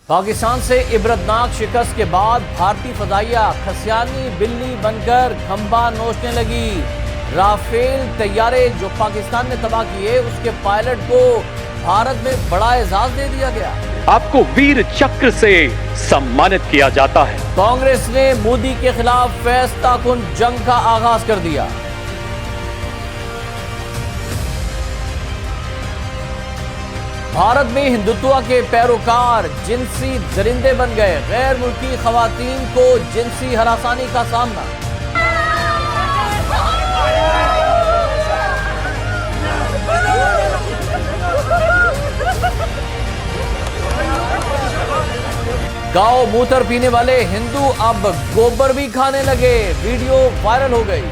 पाकिस्तान से इबरतनाक शिकस्त के बाद भारतीय फजाइया खसियानी बिल्ली बनकर खंबा नोचने लगी। राफेल तैयारे जो पाकिस्तान ने तबाह किए उसके पायलट को भारत में बड़ा एजाज दे दिया गया। आपको वीर चक्र से सम्मानित किया जाता है। कांग्रेस ने मोदी के खिलाफ फैसलाकुन जंग का आगाज कर दिया। भारत में हिंदुत्व के पैरोकार जिनसी दरिंदे बन गए। गैर मुल्की खवातीन को जिनसी हरासानी का सामना। गांव मूत्र पीने वाले हिंदू अब गोबर भी खाने लगे। वीडियो वायरल हो गई।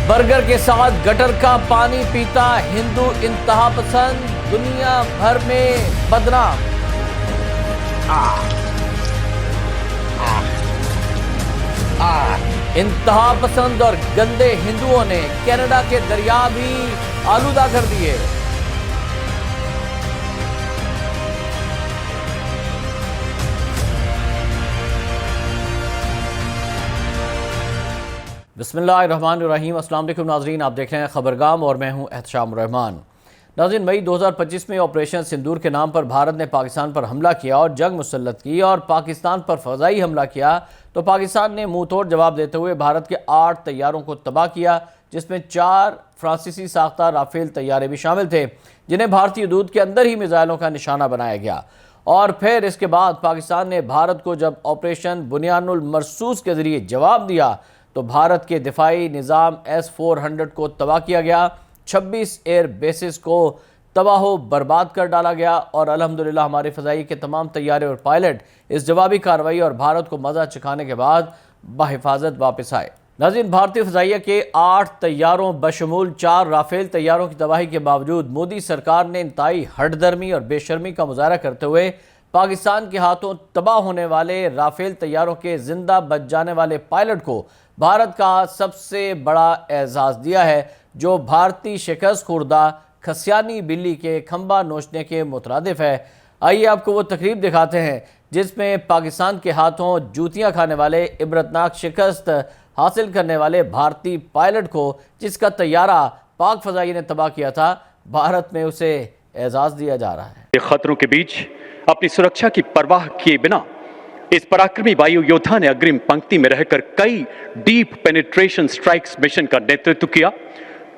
बर्गर के साथ गटर का पानी पीता हिंदू इंतहा पसंद दुनिया भर में बदनाम। इंतहा पसंद और गंदे हिंदुओं ने कनाडा के दरिया भी आलूदा कर दिए। बिस्मिल्लाहिर्रहमानिर्रहीम। अस्सलाम वालेकुम नाज़रीन, आप देख रहे हैं खबरगाम और मैं हूं एहतशाम रहमान। नाज़रीन, मई 2025 में ऑपरेशन सिंदूर के नाम पर भारत ने पाकिस्तान पर हमला किया और जंग मुसल्लत की और पाकिस्तान पर फ़ज़ाई हमला किया तो पाकिस्तान ने मुंह तोड़ जवाब देते हुए भारत के 8 तैयारों को तबाह किया, जिसमें 4 फ्रांसीसी साख्ता राफेल तैयारे भी शामिल थे, जिन्हें भारतीय हदूद के अंदर ही मिसाइलों का निशाना बनाया गया। और फिर इसके बाद पाकिस्तान ने भारत को जब ऑपरेशन बुनियानुल मरसूस के ज़रिए जवाब दिया तो भारत के दिफाई निज़ाम S-400 को तबाह किया गया। 26 एयर बेसिस को तबाह बर्बाद कर डाला गया और अल्हम्दुलिल्लाह हमारे फ़ज़ाई के तमाम तैयारे और पायलट इस जवाबी कार्रवाई और भारत को मज़ा चखाने के बाद बहिफाजत वापस आए। नाज़रीन, भारतीय फ़ज़ाइया के 8 तैयारों बशमूल 4 राफेल तैयारों की तबाही के बावजूद मोदी सरकार ने इंतहाई हठधर्मी और बेशर्मी का मुजाहरा करते हुए पाकिस्तान के हाथों तबाह होने वाले राफेल तैयारों के जिंदा बच जाने वाले पायलट को भारत का सबसे बड़ा एजाज़ दिया है, जो भारतीय शिकस्त खुर्दा खसियानी बिल्ली के खंबा नोचने के मुतरादिफ है। आइए आपको वो तकरीब दिखाते हैं जिसमें पाकिस्तान के हाथों जूतियां खाने वाले इबरतनाक शिकस्त हासिल करने वाले भारतीय पायलट को, जिसका तैयारा पाक फ़ज़ाई ने तबाह किया था, भारत में उसे एजाज़ दिया जा रहा है। खतरों के बीच अपनी सुरक्षा की परवाह किए बिना इस पराक्रमी वायु योद्धा ने अग्रिम पंक्ति में रहकर कई डीप पेनिट्रेशन स्ट्राइक्स मिशन का नेतृत्व किया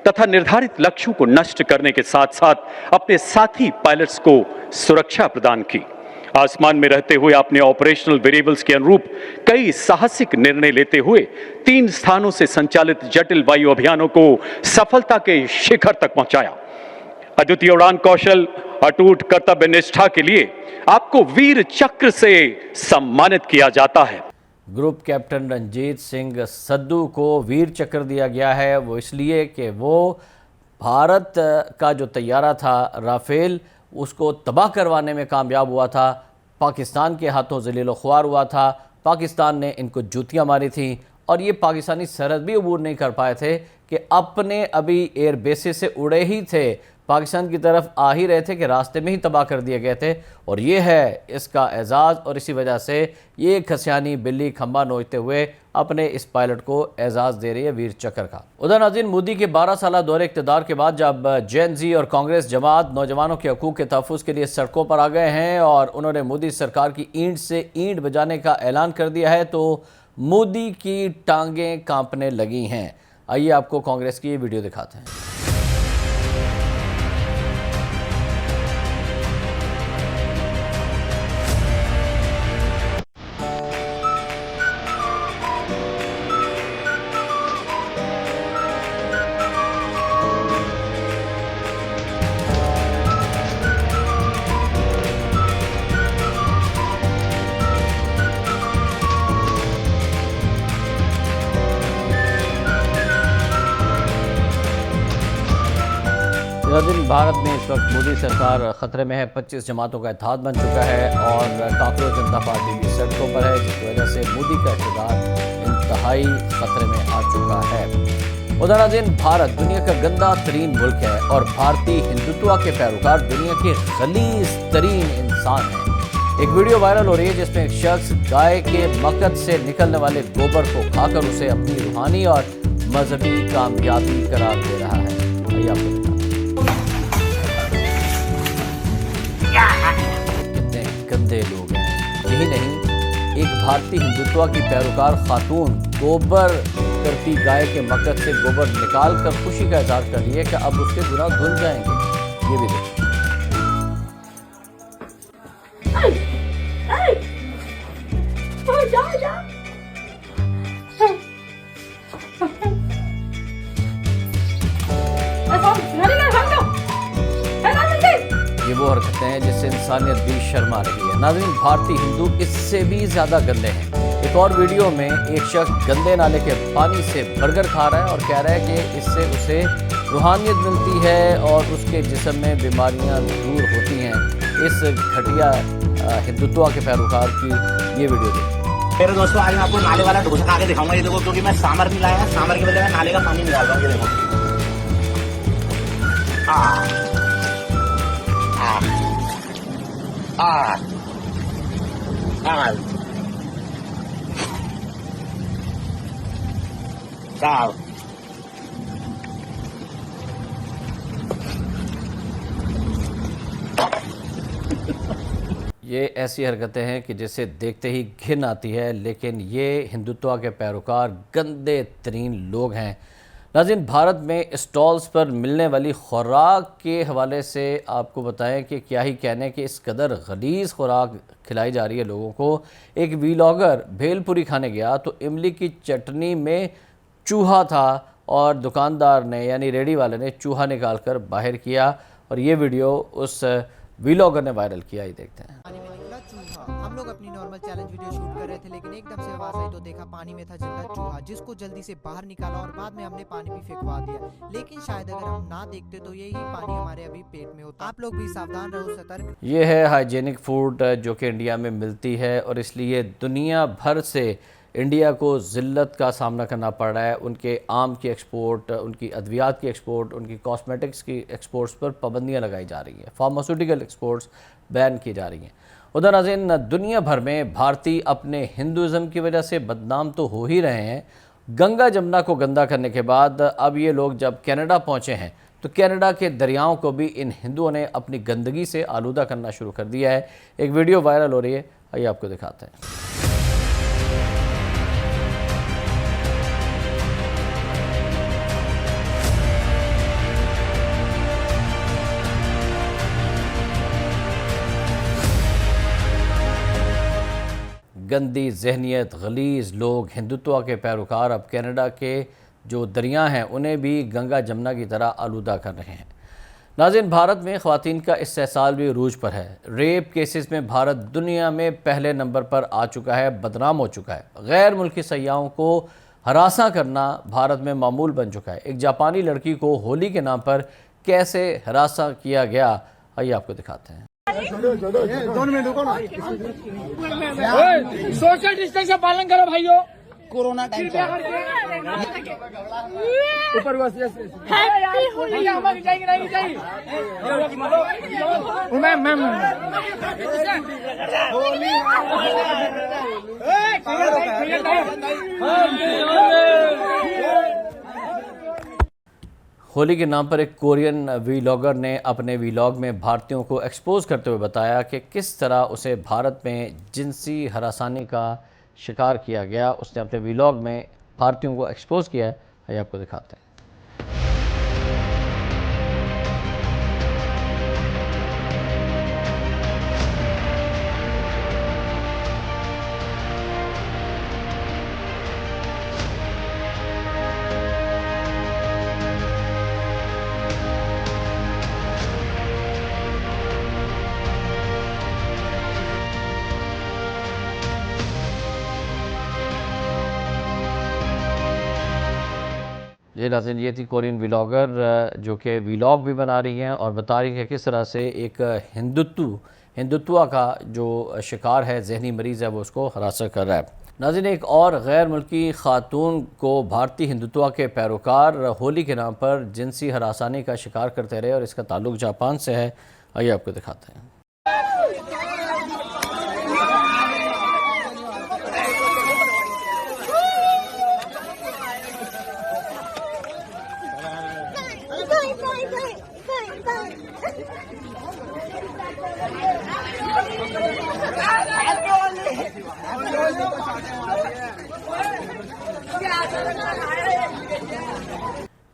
तथा निर्धारित लक्ष्यों को नष्ट करने के साथ साथ अपने साथी पायलट्स को सुरक्षा प्रदान की। आसमान में रहते हुए अपने ऑपरेशनल वेरिएबल्स के अनुरूप कई साहसिक निर्णय लेते हुए 3 स्थानों से संचालित जटिल वायु अभियानों को सफलता के शिखर तक पहुंचाया। अद्वितीय उड़ान कौशल, अटूट कर्तव्य निष्ठा के लिए आपको वीर चक्र से सम्मानित किया जाता है। ग्रुप कैप्टन रंजीत सिंह सद्दू को वीर चक्र दिया गया है, वो इसलिए कि वो भारत का जो तैयारा था राफेल उसको तबाह करवाने में कामयाब हुआ था। पाकिस्तान के हाथों ज़लील ख्वार हुआ था, पाकिस्तान ने इनको जूतियाँ मारी थी और ये पाकिस्तानी सरहद भी अबूर नहीं कर पाए थे कि अपने अभी एयर बेसिस से उड़े ही थे, पाकिस्तान की तरफ आ ही रहे थे कि रास्ते में ही तबाह कर दिए गए थे। और ये है इसका एजाज़ और इसी वजह से ये खसियानी बिल्ली खंबा नोचते हुए अपने इस पायलट को एजाज़ दे रही है वीर चक्र का। उधर नाज़रीन, मोदी के 12 साल दौरे इक़्तिदार के बाद जब JNZ और कांग्रेस जमात नौजवानों के हकूक़ के तहफ़्फ़ुज़ के लिए सड़कों पर आ गए हैं और उन्होंने मोदी सरकार की ईंट से ईंट बजाने का ऐलान कर दिया है तो मोदी की टांगें कांपने लगी हैं। आइए आपको कांग्रेस की ये वीडियो दिखाते हैं। भारत में इस वक्त मोदी सरकार ख़तरे में है। 25 जमातों का इत्तेहाद बन चुका है और कांग्रेस जनता पार्टी भी सड़कों पर है, जिसकी वजह से मोदी का इक़्तिदार इंतहाई ख़तरे में आ चुका है। उधर नाज़रीन, भारत दुनिया का गंदा तरीन मुल्क है और भारतीय हिंदुत्व के पैरोकार दुनिया के गलीज तरीन इंसान हैं। एक वीडियो वायरल हो रही है जिसमें एक शख्स गाय के मकद से निकलने वाले गोबर को खाकर उसे अपनी रूहानी और मजहबी कामयाबी करार दे रहा है। आइए आपको कितने गंदे लोग हैं। यही नहीं, एक भारतीय हिंदुत्व की पैरोकार खातून गोबर करती गाय के मकद से गोबर निकाल कर खुशी का इजहार कर रही है कि अब उसके गुनाह धुल जाएंगे। ये भी देखिए। ये वो हरकतें हैं जिससे इंसानियत भी शर्मा रही है। नाज़रीन, भारतीय हिंदू इससे भी ज़्यादा गंदे हैं। एक और वीडियो में एक शख्स गंदे नाले के पानी से बर्गर खा रहा है और कह रहा है कि इससे उसे रूहानियत मिलती है और उसके जिस्म में बीमारियां दूर होती हैं। इस घटिया हिंदुत्व के पैरोकार की ये वीडियो देखिए। मेरे दोस्तों, आज मैं आपको नाले वाला डोसा खा के दिखाऊंगा। ये देखो, क्योंकि मैं सांभर नहीं लाया, सांभर की वजह मैं नाले का पानी निकाल रहा हूँ। ये देखो, ये ऐसी हरकतें हैं कि जिसे देखते ही घिन आती है, लेकिन ये हिंदुत्व के पैरोकार गंदे तरीन लोग हैं। नाज़रीन, भारत में स्टॉल्स पर मिलने वाली खुराक के हवाले से आपको बताएं कि क्या ही कहने कि इस कदर गलीज़ खुराक खिलाई जा रही है लोगों को। एक वीलॉगर भेलपुरी खाने गया तो इमली की चटनी में चूहा था और दुकानदार ने यानी रेडी वाले ने चूहा निकाल कर बाहर किया और ये वीडियो उस वीलॉगर ने वायरल किया। ही देखते हैं। पानी में निकला चूहा। हम लोग अपनी नॉर्मल चैलेंज वीडियो शूट कर रहे थे, लेकिन एकदम से आवाज आई तो देखा पानी में था जिंदा चूहा, जिसको जल्दी से बाहर निकाला और बाद में हमने पानी भी फेंकवा दिया। लेकिन शायद अगर हम ना देखते तो यही पानी हमारे अभी पेट में होता। आप लोग भी सावधान रहो, सतर्क। ये है हाइजेनिक फूड जो कि इंडिया में मिलती है और इसलिए दुनिया भर से इंडिया को ज़िल्लत का सामना करना पड़ रहा है। उनके आम की एक्सपोर्ट, उनकी अद्वियात की एक्सपोर्ट, उनकी कॉस्मेटिक्स की एक्सपोर्ट्स पर पाबंदियां लगाई जा रही हैं। फार्मास्यूटिकल एक्सपोर्ट्स बैन की जा रही हैं। उधर नाज़रीन, दुनिया भर में भारतीय अपने हिंदुज़म की वजह से बदनाम तो हो ही रहे हैं। गंगा जमुना को गंदा करने के बाद अब ये लोग जब कनाडा पहुँचे हैं तो कनाडा के दरियाओं को भी इन हिंदुओं ने अपनी गंदगी से आलूदा करना शुरू कर दिया है। एक वीडियो वायरल हो रही है, आइए आपको दिखाते हैं। गंदी जहनियत, गलीज़ लोग, हिंदुत्व के पैरोकार अब कनाडा के जो दरिया हैं उन्हें भी गंगा जमुना की तरह आलूदा कर रहे हैं। नाज़रीन, भारत में ख़वातीन का इस्तेहसाल भी अरूज पर है। रेप केसेस में भारत दुनिया में पहले नंबर पर आ चुका है, बदनाम हो चुका है। गैर मुल्की सयाहों को हरासा करना भारत में मामूल बन चुका है। एक जापानी लड़की को होली के नाम पर कैसे हरासा किया गया, आइए आपको दिखाते हैं। सोशल डिस्टेंस का पालन करो भाइयों। कोरोना टाइम ऊपर बस मैम होली के नाम पर एक कोरियन वीलॉगर ने अपने वीलॉग में भारतीयों को एक्सपोज करते हुए बताया कि किस तरह उसे भारत में जिनसी हरासानी का शिकार किया गया। उसने अपने वीलॉग में भारतीयों को एक्सपोज किया है, आइए आपको दिखाते हैं। ये नाज़रीन, ये थी कोरियन व्लॉगर जो कि व्लॉग भी बना रही हैं और बता रही है किस तरह से एक हिंदुत्व का जो शिकार है, जहनी मरीज़ है, वो उसको हरासा कर रहा है। नाज़रीन, एक और गैर मुल्की खातून को भारतीय हिंदुत्व के पैरोकार होली के नाम पर जिनसी हरासानी का शिकार करते रहे और इसका ताल्लुक जापान से है। आइए आपको दिखाते हैं।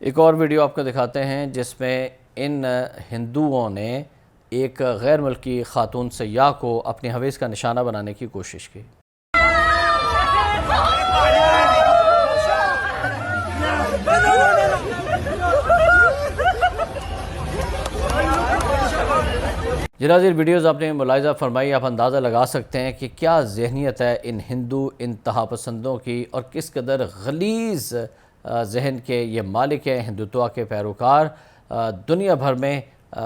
एक और वीडियो आपको दिखाते हैं जिसमें इन हिंदुओं ने एक गैर मुल्की खातून सयाह को अपनी हवेस का निशाना बनाने की कोशिश की। नाज़रीन, वीडियोज़ आपने मुलाहिज़ा फरमाई, आप अंदाज़ा लगा सकते हैं कि क्या ज़हनीत है इन हिंदू इंतहा पसंदों की और किस कदर गलीज़ जहन के ये मालिक हैं, हिंदुत्व के पैरोकार। दुनिया भर में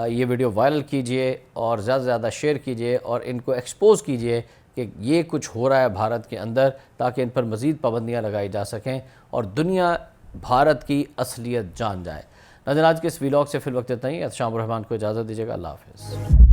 ये वीडियो वायरल कीजिए और ज़्यादा से ज़्यादा शेयर कीजिए और इनको एक्सपोज़ कीजिए कि ये कुछ हो रहा है भारत के अंदर, ताकि इन पर मज़ीद पाबंदियाँ लगाई जा सकें और दुनिया भारत की असलियत जान जाए। नाज़रीन, आज के इस व्लॉग से फिल वक्त इतना ही। एहतशाम रहमान को इजाज़त दीजिएगा। अल्लाह हाफ़िज़।